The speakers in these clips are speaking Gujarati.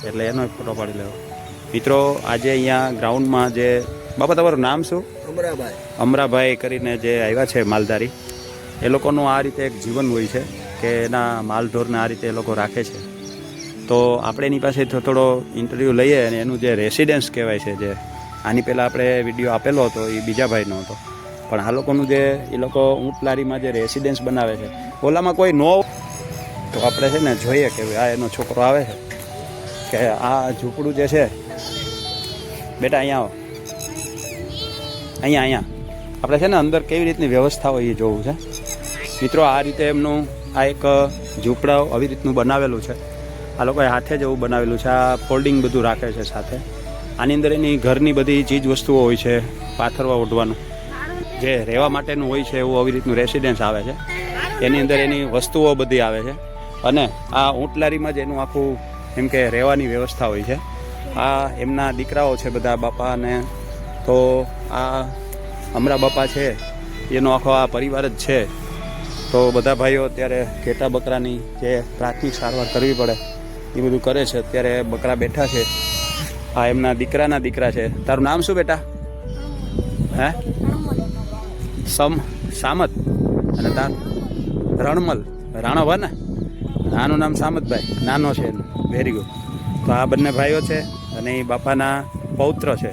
એટલે એનો એક ફોટો પાડી લેવો. મિત્રો આજે અહીંયા ગ્રાઉન્ડમાં જે બાપા તમારું નામ શું? અમરાભાઈ કરીને જે આવ્યા છે માલધારી, એ લોકોનું આ રીતે એક જીવન હોય છે કે એના માલઢોરને આ રીતે એ લોકો રાખે છે. તો આપણે એની પાસે થોડો ઇન્ટરવ્યૂ લઈએ અને એનું જે રેસિડેન્સ કહેવાય છે, જે આની પહેલાં આપણે વિડીયો આપેલો હતો એ બીજા ભાઈનો હતો, પણ આ લોકોનું જે એ લોકો ઊંટ લારીમાં જે રેસિડેન્સ બનાવે છે, ઓલામાં કોઈ નો, તો આપણે છે ને જોઈએ કે આ એનો છોકરો આવે છે કે આ ઝૂંપડું જે છે, બેટા અહીંયા આવો, અહીંયા આપણે છે ને અંદર કેવી રીતની વ્યવસ્થા હોય એ જોવું છે. મિત્રો આ રીતે એમનું આ એક ઝૂંપડા આવી રીતનું બનાવેલું છે. આ લોકોએ હાથે જ એવું બનાવેલું છે. આ ફોલ્ડિંગ બધું રાખે છે સાથે. આની અંદર એની ઘરની બધી ચીજ વસ્તુઓ હોય છે, પાથરવા ઓઢવાનું જે રહેવા માટેનું હોય છે, એવું આવી રીતનું રેસિડેન્સ આવે છે. એની અંદર એની વસ્તુઓ બધી આવે છે અને આ ઊંટલારીમાં જ એનું આખું એમ કે રહેવાની વ્યવસ્થા હોય છે. આ એમના દીકરાઓ છે બધા બાપા, અને તો આ અમરા બાપા છે એનો આખો આ પરિવાર જ છે. તો બધા ભાઈઓ અત્યારે ઘેટા બકરાની જે પ્રાથમિક સારવાર કરવી પડે એ બધું કરે છે. અત્યારે બકરા બેઠા છે. આ એમના દીકરાના દીકરા છે. તારું નામ શું બેટા? હે? સામત. અને તાર રણમલ રાણાભા ને? આનું નામ સામતભાઈ, નાનો છે એનું. Very good. તો આ બંને ભાઈઓ છે અને એ બાપાના પૌત્ર છે.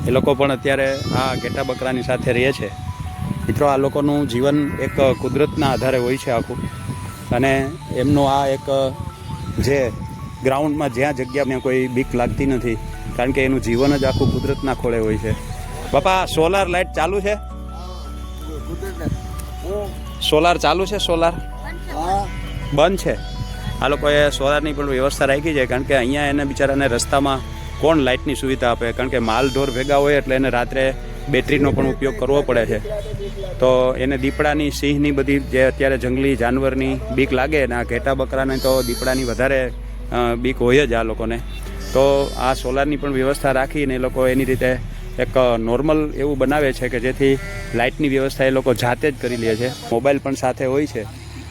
એ લોકો પણ અત્યારે આ ઘેટા બકરાની સાથે રહે છે. મિત્રો આ લોકોનું જીવન એક કુદરતના આધારે હોય છે આખું, અને એમનું આ એક જે ગ્રાઉન્ડમાં જ્યાં જગ્યાને કોઈ બીક લાગતી નથી, કારણ કે એનું જીવન જ આખું કુદરતના ખોળે હોય છે. બાપા સોલાર લાઇટ ચાલુ છે? સોલાર ચાલુ છે? સોલાર બંધ છે. આ લોકોએ સોલારની પણ વ્યવસ્થા રાખી છે, કારણ કે અહીંયા એને બિચારાને રસ્તામાં કોણ લાઇટની સુવિધા આપે, કારણ કે માલ ઢોર ભેગા હોય એટલે એને રાત્રે બેટરીનો પણ ઉપયોગ કરવો પડે છે. તો એને દીપડાની, સિંહની બધી જે અત્યારે જંગલી જાનવરની બીક લાગે, ને આ ઘેટા બકરાને તો દીપડાની વધારે બીક હોય જ આ લોકોને. તો આ સોલારની પણ વ્યવસ્થા રાખીને એ લોકો એની રીતે એક નોર્મલ એવું બનાવે છે કે જેથી લાઇટની વ્યવસ્થા એ લોકો જાતે જ કરી લે છે. મોબાઈલ પણ સાથે હોય છે.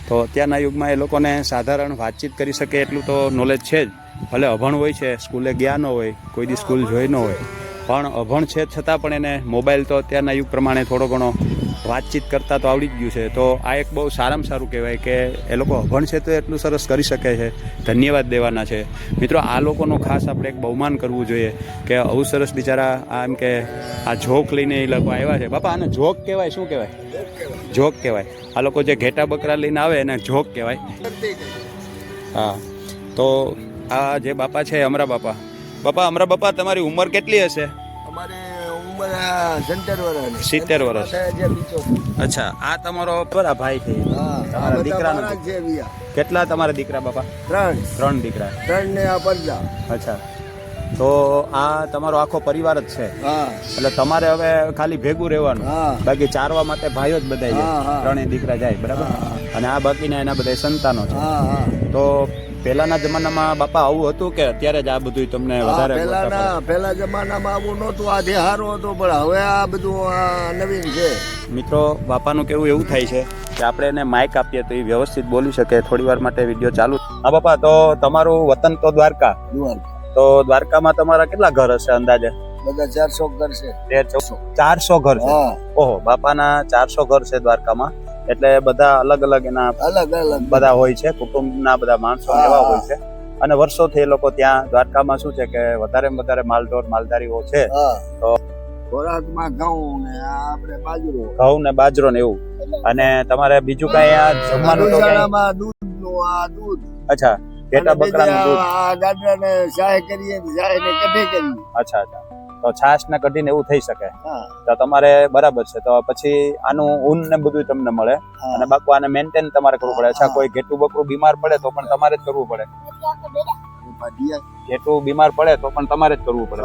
તો અત્યારના યુગમાં એ લોકોને સાધારણ વાતચીત કરી શકે એટલું તો નોલેજ છે જ. ભલે અભણ હોય છે, સ્કૂલે ગયા ન હોય, કોઈ દી સ્કૂલ જોઈ ન હોય, પણ અભણ છે છતાં પણ એને મોબાઈલ તો અત્યારના યુગ પ્રમાણે થોડો ઘણો વાતચીત કરતાં તો આવડી જ ગયું છે. તો આ એક બહુ સારામાં સારું કહેવાય કે એ લોકો અભણ છે તો એટલું સરસ કરી શકે છે. ધન્યવાદ દેવાના છે. મિત્રો આ લોકોનું ખાસ આપણે એક બહુમાન કરવું જોઈએ કે આવું સરસ બિચારા આ એમ કે આ જોક લઈને એ લોકો આવ્યા છે. બાપા આને જોક કહેવાય? શું કહેવાય? જોક કહેવાય. આ લોકો જે ઘેટા બકરા લઈને આવે એને જોક કહેવાય. હા, તો આ જે બાપા છે અમરા બાપા, અમરા બાપા તમારી ઉંમર કેટલી હશે? 70 વર્ષ. અચ્છા, આ તમારો બરા ભાઈ છે? તમારા દીકરાનો? કેટલા તમારા દીકરા બાપા? 3 દીકરા. 3 ને આ પડદા. અચ્છા, તો આ તમારો આખો પરિવાર જ છે? એટલે તમારે હવે ખાલી ભેગું રહેવાનું, બાકી ચારવા માટે ભાઈઓ જ બધા જાય? 3 દીકરા જાય, બરાબર. અને આ બાકીના એના બધા સંતાનો છે. તો પહેલાના જમાનામાં બાપા આવું હતું કે અત્યારે જ આ બધું તમને વધારે? પહેલા જમાનામાં આવું નહોતું. આ દેહારો હતો, પણ હવે આ બધું નવીન છે. મિત્રો બાપાનું કેવું એવું થાય છે કે આપણે એને માઇક આપીએ તો એ વ્યવસ્થિત બોલી શકે. થોડી વાર માટે વિડીયો ચાલુ. હા બાપા, તો તમારું વતન તો દ્વારકા. તો દ્વારકામાં તમારા કેટલા ઘર હશે અંદાજે? બધા 400 ઘર છે. 400 ઘર છે? ઓહો, બાપાના 400 ઘર છે દ્વારકામાં. એટલે બધા અલગ અલગ એના અલગ બધા હોય છે, કુટુંબના બધા માણસો એવા હોય છે. અને વર્ષોથી એ લોકો ત્યાં દ્વારકામાં શું છે કે વધારે વધારે માલઢોર માલધારીઓ છે. તો ખોરાકમાં ઘઉં ને બાજરો ને એવું. અને તમારે બીજું કઈ આ જમવાનું દૂધ? અચ્છા, ઘેટા બકરાનું દૂધ. ગાડાને ચાય કરીએ, ચાય ને કઢી કરીએ. અચ્છા, તો છાશ ને કઢીને એવું થઈ શકે. તો તમારે બરાબર છે. તો પછી આનું ઊન ને બધું તમને મળે, અને બાકી આને મેન્ટેન તમારે કરવું પડે. અચ્છા, કોઈ ઘેટું બકરું બીમાર પડે તો પણ તમારે જ કરવું પડે? ઘેટું બીમાર પડે તો પણ તમારે જ કરવું પડે?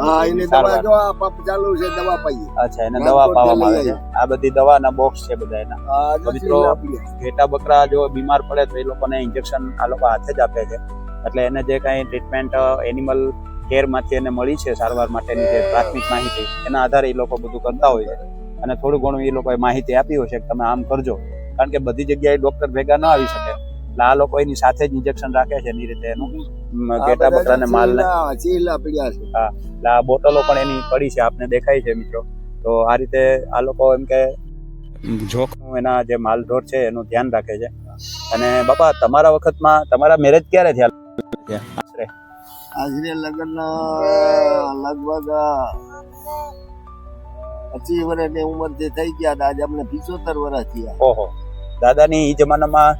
અચ્છા, એને દવા પાવામાં આવે છે. આ બધી દવાના બોક્સ છે બધા એના. મિત્રો ઘેટા બકરા જો બીમાર પડે તો એ લોકોને ઇન્જેક્શન આ લોકો હાથે જ આપે છે. એટલે એને જે કાંઈ ટ્રીટમેન્ટ એનિમલ કેરમાંથી એને મળી છે સારવાર માટેની જે પ્રાથમિક માહિતી, એના આધારે એ લોકો બધું કરતા હોય છે. અને થોડું ઘણું એ લોકોએ માહિતી આપી હોય છે કે તમે આમ કરજો, કારણ કે બધી જગ્યાએ ડૉક્ટર ભેગા ન આવી શકે. એટલે આ લોકો એની સાથે જ ઇન્જેક્શન રાખે છે એની રીતે એનું ઘેટા બકરાને માલને. હા, એટલે આ બોટલો પણ એની પડી છે, આપને દેખાય છે મિત્રો. તો આ રીતે આ લોકો એમ કે જોખમ એના જે માલઢોર છે એનું ધ્યાન રાખે છે. અને બાપા તમારા વખતમાં તમારા મેરેજ ક્યારે થયા? આશરે લગ્ન લગભગ 25 વર્ષની ઉંમરથી થઈ ગયા. આજે અમને 75 વર્ષ થયા. ઓહો, દાદાની એ જમાનામાં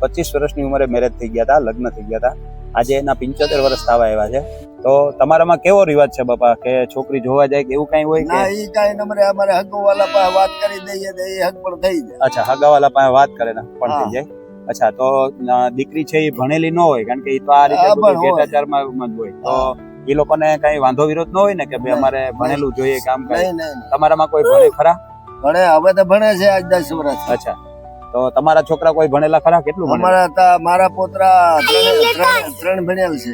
25 વર્ષની ઉંમરે મેરેજ થઈ ગયા હતા, લગ્ન થઈ ગયા હતા. આજે એના 75 વર્ષ થવા આવ્યા છે. તો તમારામાં કેવો રિવાજ છે બાપા કે છોકરી જોવા જાય કે એવું કઈ હોય? ના, એ કઈ નંબરે અમારે હગવાલા પાસે વાત કરી દઈએ તો એ હક પણ થઈ જાય. અચ્છા, હગાવાલા પાસે વાત કરે ને પણ થઈ જાય. અચ્છા, તો દીકરી છે એ ભણેલી ન હોય, કારણ કે એ તો આ રીતે ભેટાચારમાં જ હોય, તો એ લોકોને કઈ વાંધો વિરોધ ન હોય ને કે ભાઈ અમારે ભણેલું જોઈએ કામ કરે? તમારામાં કોઈ ભણે ખરા? ભણે, હવે તો ભણે છે આજ 10 વર્ષ. અચ્છા, તો તમારા છોકરા કોઈ ભણેલા ખરા? કેટલું મારા પોતરા 3 ભણેલ છે.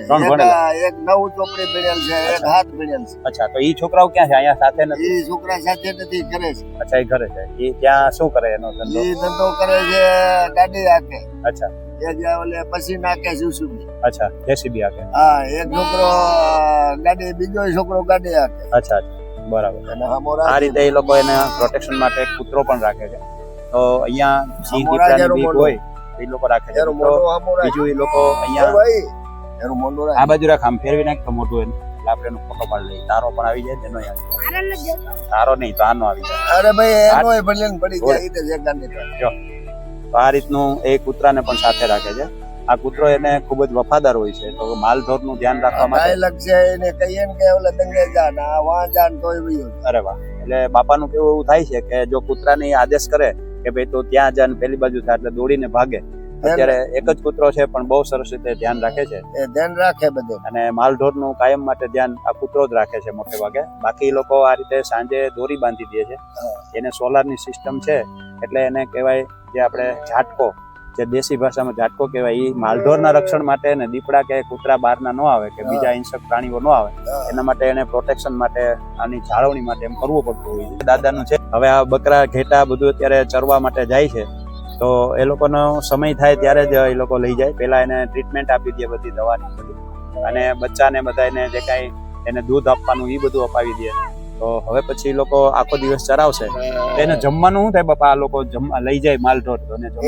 એક 9 ચોપડી ભણેલ છે, એક 7 ભણેલ છે. અચ્છા, તો ઈ છોકરાઓ ક્યાં છે? અહીંયા સાથે નથી? ઈ છોકરા સાથે નથી, કરે છે. અચ્છા, એ ઘરે છે. ઈ ત્યાં શું કરે? એનો ધંધો? ઈ ધંધો કરે છે, ગાડી હાકે. અચ્છા, એ જે ઓલે પછી નાખે સુસુબી. અચ્છા, જેસીબી હાકે. હા, એક છોકરો ગાડી, બીજો છોકરો ગાડી હાકે. અચ્છા, બરાબર. આ રીતે એ લોકો એને પ્રોટેક્શન માટે કૂતરો પણ રાખે છે. તો અહીંયા સિંહ દીપડાની બીક હોય એ લોકો રાખે છે. બીજું એ લોકો અહીંયા આ બાજુ રાખ, આમ ફેરવી નાખ તો મોટું એને, એટલે આપણે એનો ફોટો પાડી લઈએ. તારો પણ આવી જાય, એનો તારો નહીં તો આનો આવી જાય. અરે ભાઈ, એનો ભલે પડી જાય. જો તો આ રીતનું એ કૂતરાને પણ સાથે રાખે છે. આ કૂતરો એને ખૂબ જ વફાદાર હોય છે. તો માલઢોરનું ધ્યાન રાખવા માટે લક્ષ્ય એને કહીએ ને કે ઓલા દંગે જાન આ વાં જાન તોય વયો. અરે વાહ, એટલે બાપાનું કેવું એવું થાય છે કે જો કૂતરાને આદેશ કરે કે ભાઈ તું ત્યાં જા ને પેલી બાજુ થાય એટલે દોડીને ભાગે. અત્યારે એક જ કૂતરો છે પણ બહુ સરસ રીતે ધ્યાન રાખે છે. એ ધ્યાન રાખે બધું. અને માલઢોરનું કાયમ માટે ધ્યાન આ કૂતરો જ રાખે છે મોટે ભાગે. બાકી લોકો આ રીતે સાંજે દોરી બાંધી દે છે. એને સોલારની સિસ્ટમ છે, એટલે એને કહેવાય જે આપણે ઝાટકો, જે દેશી ભાષામાં ઝાટકો કહેવાય, એ માલઢોરના રક્ષણ માટે ને દીપડા કે કૂતરા બહારના ન આવે કે બીજા હિંસક પ્રાણીઓ ન આવે એના માટે એને પ્રોટેક્શન માટે આની જાળવણી માટે એમ કરવું પડતું હોય છે. દાદાનું છે. હવે આ બકરા ઘેટા બધું અત્યારે ચરવા માટે જાય છે, તો એ લોકોનો સમય થાય ત્યારે જ એ લોકો લઈ જાય. પહેલા એને ટ્રીટમેન્ટ આપી દે, બધી દવાની બધી, અને બચ્ચાને બધા એને જે કાંઈ એને દૂધ આપવાનું એ બધું અપાવી દે. તો હવે પછી લોકો આખો દિવસ ચરાવશે, એને જમવાનું શું થાય બાપા? આ લોકો લઈ જાય માલઢોર,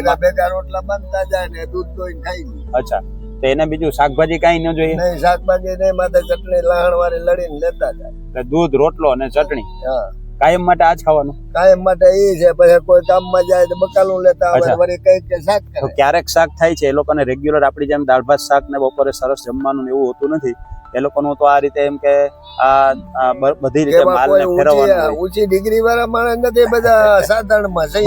એના ભેગા રોટલા બનતા જાય ને દૂધ દોઈને ખાઈ જાય. અચ્છા, તો એને બીજું શાકભાજી કઈ ન જોઈએ? નહીં, શાકભાજી નહીં, માથે ચટણી લહણ વાળી લડીને લેતા જાય. એટલે દૂધ, રોટલો અને ચટણી કાયમ માટે આજ ખાવાનું? કાયમ માટે એ છે. પછી કોઈ કામમાં જાય તો બકાલું લેતા આવે, વળી કઈક શાક કરે. ક્યારેક શાક થાય છે. એ લોકોને રેગ્યુલર આપણી જેમ દાળ ભાત શાક ને બપોરે સરસ જમવાનું એવું હોતું નથી. એ લોકોનું તો આ રીતે એમ કે આ બધી રીતે માલને ફેરવવાનું. ઊંચી ડિગ્રી વાળા માણસ નથી, બધા સાધારણમાં છે.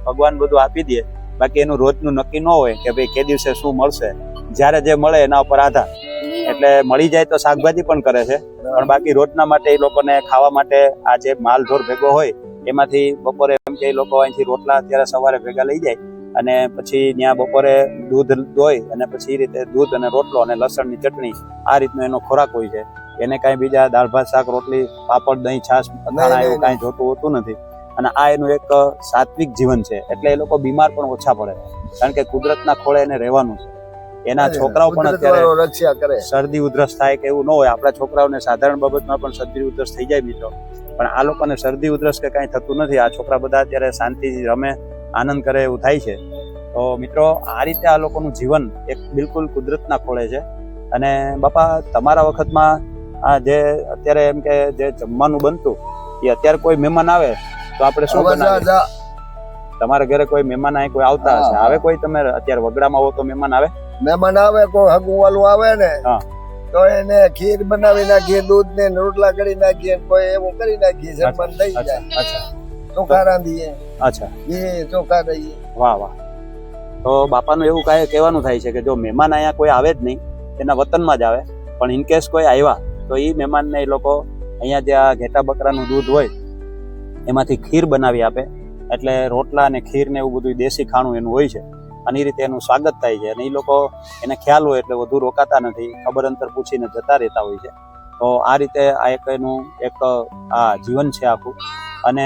ભગવાન બધું આપી દે. બાકી એનું રોજનું નક્કી ન હોય કે ભાઈ કે દિવસે શું મળશે. જ્યારે જે મળે એના ઉપર આધાર. એટલે મળી જાય તો શાકભાજી પણ કરે છે, પણ બાકી રોજના માટે એ લોકોને ખાવા માટે આ જે માલઢોર ભેગો હોય એમાંથી બપોરે એમ કે એ લોકો અહીંથી રોટલા અત્યારે સવારે ભેગા લઈ જાય અને પછી ત્યાં બપોરે દૂધ દોઈ અને પછી એ રીતે દૂધ અને રોટલો અને લસણની ચટણી આ રીતનો એનો ખોરાક હોય છે. એને કાંઈ બીજા દાળ ભાત શાક રોટલી પાપડ દહીં છાશ અથાણા એવું કાંઈ જોતું હોતું નથી. અને આ એનું એક સાત્વિક જીવન છે. એટલે એ લોકો બીમાર પણ ઓછા પડે, કારણ કે કુદરતના ખોળે એને રહેવાનું છે. એના છોકરાઓ પણ અત્યારે શરદી ઉધરસ થાય કે એવું ન હોય. આપણા છોકરાઓને સાધારણ બાબતમાં પણ શરદી ઉધરસ થઈ જાય મિત્રો, પણ આ લોકોને શરદી ઉધરસ કે કાંઈ થતું નથી. આ છોકરા બધા અત્યારે શાંતિથી રમે, આનંદ કરે એવું થાય છે. તો મિત્રો, આ રીતે આ લોકોનું જીવન એક બિલકુલ કુદરતના ખોળે છે. અને બાપા, તમારા વખતમાં આ જે અત્યારે એમ કે જે જમવાનું બનતું એ અત્યારે કોઈ મહેમાન આવે તો આપણે શું બનાવીએ? તમારા ઘરે કોઈ મહેમાન અહીં કોઈ આવતા હશે, આવે કોઈ? તમે અત્યારે વગડામાં હો તો મહેમાન આવે? મહેમાન આવે, કોઈ હગું વાલું આવે ને તો એને ખીર બનાવી નાખીએ, દૂધ ને રોટલા કરી નાખીએ, કોઈ એવું કરી નાખીએ, જમવાનું થઈ જાય. અચ્છા, ચોખા રાંધીએ. અચ્છા, એ ચોખા દઈએ. વાહ વાહ. તો બાપાનું એવું કાંઈ કહેવાનું થાય છે કે જો મહેમાન અહીંયા કોઈ આવે જ નહીં, એના વતનમાં જ આવે, પણ ઇનકેસ કોઈ આવ્યા તો એ મહેમાનને એ લોકો અહીંયા જે આ ઘેટા બકરાનું દૂધ હોય એમાંથી ખીર બનાવી આપે. એટલે રોટલા અને ખીર ને એવું બધું દેશી ખાણું એનું હોય છે, અને એ રીતે એનું સ્વાગત થાય છે. અને એ લોકો એને ખ્યાલ હોય એટલે વધુ રોકાતા નથી, ખબર અંતર પૂછીને જતા રહેતા હોય છે. તો આ રીતે આ એક એનું એક આ જીવન છે આખું. અને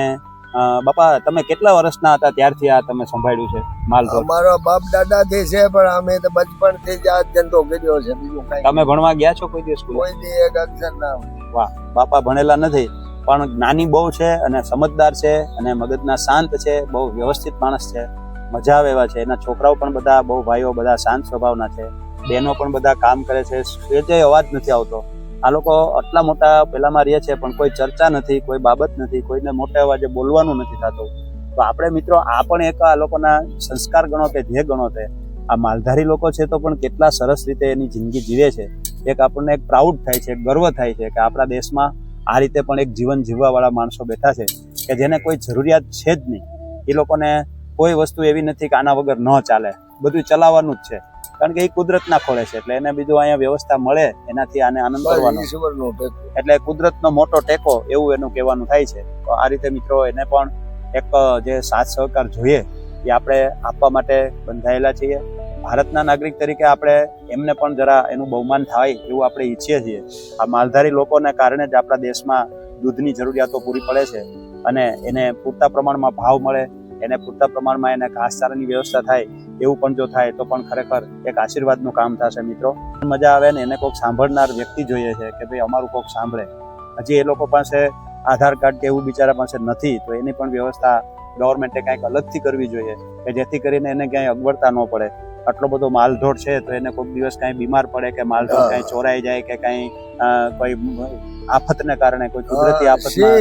બાપા તમે કેટલા વર્ષના હતા ત્યારથી આ તમે સંભાળ્યું છે માલઢોર? અમારો બાપ દાદા થી છે, પણ અમે તો બચપણ થી જ આ ધંધો કર્યો છે. બીજું કઈ તમે ભણવા ગયા છો કોઈ દિવસ સ્કૂલ? કોઈ દી એક અક્ષર ના. વાહ, બાપા ભણેલા નથી પણ જ્ઞાની બહુ છે અને સમજદાર છે અને મગજના શાંત છે, બહુ વ્યવસ્થિત માણસ છે, મજા આવે એવા છે. એના છોકરાઓ પણ બધા બહુ ભાઈઓ બધા શાંત સ્વભાવના છે, બહેનો પણ બધા કામ કરે છે, જે અવાજ નથી આવતો. આ લોકો આટલા મોટા પેલામાં રહે છે પણ કોઈ ચર્ચા નથી, કોઈ બાબત નથી, કોઈને મોટા અવાજે બોલવાનું નથી થતું. તો આપણે મિત્રો આ પણ એક આ લોકોના સંસ્કાર ગણો કે જે ગણો તે આ માલધારી લોકો છે તો પણ કેટલા સરસ રીતે એની જિંદગી જીવે છે. એક આપણને એક પ્રાઉડ થાય છે, ગર્વ થાય છે કે આપણા દેશમાં આ રીતે પણ એક જીવન જીવવાવાળા માણસો બેઠા છે કે જેને કોઈ જરૂરિયાત છે જ નહીં. એ લોકોને કોઈ વસ્તુ એવી નથી કે આના વગર ન ચાલે, બધું ચલાવવાનું જ છે, કારણ કે એ કુદરતના ખોળે છે. એટલે એને બીજું અહીંયા વ્યવસ્થા મળે એનાથી આને આનંદ કરવાનો, એટલે કુદરતનો મોટો ટેકો એવું એનું કહેવાનું થાય છે. તો આ રીતે મિત્રો એને પણ એક જે સાથ સહકાર જોઈએ એ આપણે આપવા માટે બંધાયેલા છીએ. ભારતના નાગરિક તરીકે આપણે એમને પણ જરા એનું બહુમાન થાય એવું આપણે ઈચ્છીએ છીએ. આ માલધારી લોકોને કારણે જ આપણા દેશમાં દૂધની જરૂરિયાતો પૂરી પડે છે અને એને પૂરતા પ્રમાણમાં ભાવ મળે, એને પૂરતા પ્રમાણમાં એને ઘાસચારાની વ્યવસ્થા થાય એવું પણ જો થાય તો પણ ખરેખર એક આશીર્વાદનું કામ થશે મિત્રો. મજા આવે ને એને કોઈક સાંભળનાર વ્યક્તિ જોઈએ છે કે ભાઈ અમારું કોઈક સાંભળે. હજી એ લોકો પાસે આધાર કાર્ડ કે એવું બિચારા પાસે નથી, તો એની પણ વ્યવસ્થા ગવર્મેન્ટે કંઈક અલગથી કરવી જોઈએ કે જેથી કરીને એને ક્યાંય અગવડતા ન પડે. આટલો બધો માલઢોર છે તો એને કોઈક દિવસ કાંઈ બીમાર પડે કે માલઢોર કાંઈ ચોરાઈ જાય કે કાંઈ કોઈ આફતને કારણે કોઈ કુદરતી આફતમાં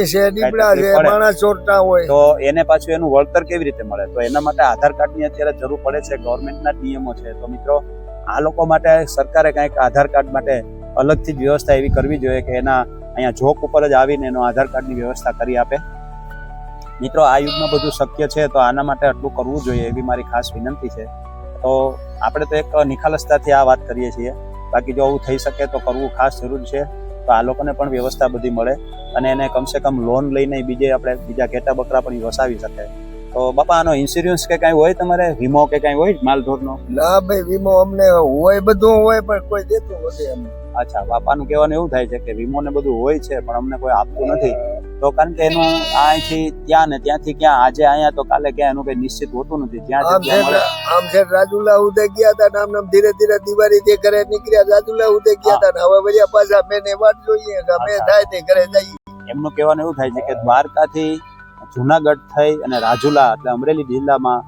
તો એને પાછું એનું વળતર કેવી રીતે મળે? તો એના માટે આધાર કાર્ડની અત્યારે જરૂર પડે છે, ગવર્મેન્ટના નિયમો છે. તો મિત્રો આ લોકો માટે સરકારે કંઈક આધાર કાર્ડ માટે અલગથી જ વ્યવસ્થા એવી કરવી જોઈએ કે એના અહીંયા જોક ઉપર જ આવીને એનો આધાર કાર્ડની વ્યવસ્થા કરી આપે. મિત્રો આ યુગમાં બધું શક્ય છે તો આના માટે આટલું કરવું જોઈએ એવી મારી ખાસ વિનંતી છે. તો આપણે તો એક નિખાલસતાથી આ વાત કરીએ છીએ, બાકી જો આવું થઈ શકે તો કરવું ખાસ જરૂરી છે. તો આ લોકોને પણ વ્યવસ્થા બધી મળે અને એને કમસે કમ લોન લઈને બીજા ઘેટા બકરા પણ વસાવી શકે. તો બાપા આનો ઇન્સ્યોરન્સ કે કાંઈ હોય તમારે, વીમો કે કાંઈ હોય માલઢોરનો? ના ભાઈ, વીમો અમને હોય, બધું હોય પણ કોઈ દેતું નથી અમને. અચ્છા, બાપાનું કહેવાનું એવું થાય છે કે વીમો ને બધું હોય છે પણ અમને કોઈ આપતું નથી. તો કારણ કે એનું અહીંથી ત્યાં ને ત્યાંથી ક્યાં, આજે અહીંયા તો કાલે ક્યાં એનું કઈ નિશ્ચિત હોતું નથી. આમ છે રાજુલા ઉદે ગયા હતા, નામ ધીરે ધીરે દિવાળી થી ઘરે નીકળ્યા, રાજુલા ઉદે ગયા હતા, હવે વળ્યા પાછા મેને વાટ જોઈએ કે અમે થાય તે ઘરે જઈએ. એમનું કહેવાનું એવું થાય છે કે દ્વારકાથી જુનાગઢ થઈ અને રાજુલા એટલે અમરેલી જિલ્લામાં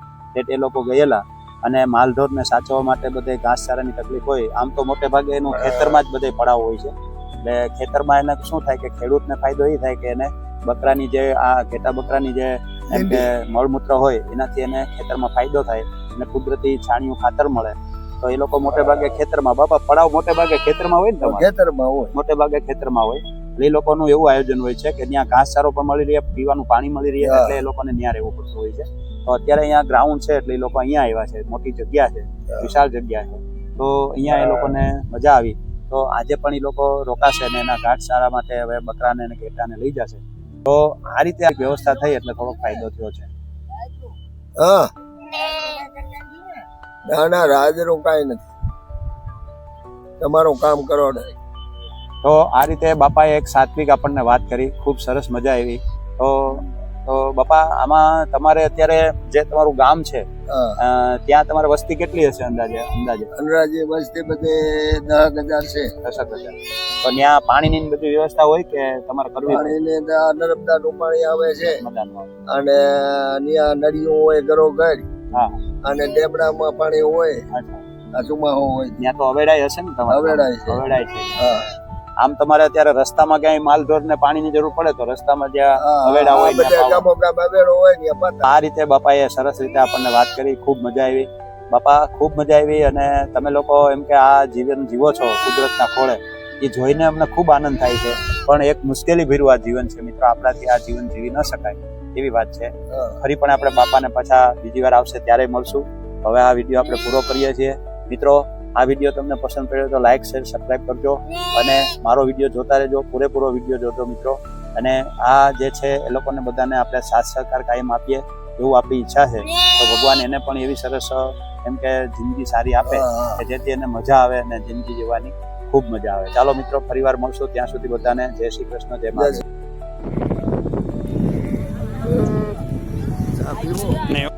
એ લોકો ગયેલા અને માલઢોરને સાચવવા માટે બધે ઘાસચારાની તકલીફ હોય. આમ તો મોટે ભાગે એનું ખેતરમાં જ બધે પડાવ હોય છે. એટલે ખેતરમાં એને શું થાય કે ખેડૂતને ફાયદો એ થાય કે એને બકરાની જે આ ઘેટા બકરાની જે એમ કે મળમૂત્ર હોય એનાથી એને ખેતરમાં ફાયદો થાય અને કુદરતી છાણિયું ખાતર મળે. તો એ લોકો મોટે ભાગે ખેતરમાં, બાપા પડાવ મોટે ભાગે ખેતરમાં હોય ને તમારે? ખેતરમાં હોય, મોટે ભાગે ખેતરમાં હોય. એટલે એ લોકોનું એવું આયોજન હોય છે કે ત્યાં ઘાસચારો પણ મળી રહે, પીવાનું પાણી મળી રહે, એટલે એ લોકોને ત્યાં રહેવું પડતું હોય છે. તો અત્યારે અહીંયા ગ્રાઉન્ડ છે એટલે એ લોકો અહીંયા આવ્યા છે, મોટી જગ્યા છે, વિશાળ જગ્યા છે, તો અહીંયા એ લોકોને મજા આવી. તો આજે પણ એ લોકો રોકાશે અને એના ઘાસચારા માટે હવે બકરાને અને ઘેટાને લઈ જશે. તો આ રીતે વ્યવસ્થા થઈ એટલે થોડો ફાયદો થયો છે. હા, ના ના, રાજનું કાંઈ નથી, તમારું કામ કરો ને. તો આ રીતે બાપાએ એક સાત્વિક આપણને વાત કરી, ખૂબ સરસ મજા આવી. તો બાપા આમાં તમારે અત્યારે જે તમારું ગામ છે ત્યાં તમારે વસ્તી કેટલી હશે અંદાજે? અંદાજે વસ્તી બધે 10,000 છે. 10,000. તો ત્યાં પાણીની બધી વ્યવસ્થા હોય કે તમારે કરવી? પાણીને નર્મદાનું પાણી આવે છે અને ત્યાં નળીઓ હોય ઘરોઘર. હા, અને ડેમડામાં પાણી હોય, સુમાહો હોય. ત્યાં તો અવેડાય હશે ને તમારે? અવેડાય છે. હા. આમ તમારે અત્યારે રસ્તામાં ક્યાંય માલઢોર ને પાણીની જરૂર પડે તો રસ્તામાં જ્યાં અવેડા હોય આ રીતે બાપાએ સરસ રીતે આપણને વાત કરી, ખૂબ મજા આવી. બાપા ખૂબ મજા આવી અને તમે લોકો એમ કે આ જીવન જીવો છો કુદરતના ખોળે એ જોઈને અમને ખૂબ આનંદ થાય છે. પણ એક મુશ્કેલી ભર્યું આ જીવન છે મિત્રો, આપણાથી આ જીવન જીવી ન શકાય એવી વાત છે. ફરી પણ આપણે બાપાને પાછા બીજી વાર આવશે ત્યારે મળશું. હવે આ વિડીયો આપણે પૂરો કરીએ છીએ મિત્રો. આ વિડીયો તમને પસંદ પડ્યો તો લાઈક, શેર, સબસ્ક્રાઈબ કરજો અને મારો વિડીયો જોતા રહેજો, પૂરેપૂરો વિડીયો જોજો મિત્રો. અને આ જે છે એ લોકોને બધાને આપણે સાથ સહકાર કાયમ આપીએ એવું આપણી ઈચ્છા છે. તો ભગવાન એને પણ એવી સરસ એમ કે જિંદગી સારી આપે કે જેથી એને મજા આવે અને જિંદગી જીવવાની ખૂબ મજા આવે. ચાલો મિત્રો, ફરીવાર મળશું. ત્યાં સુધી બધાને જય શ્રી કૃષ્ણ, જય મહાદેવ. પીવો ને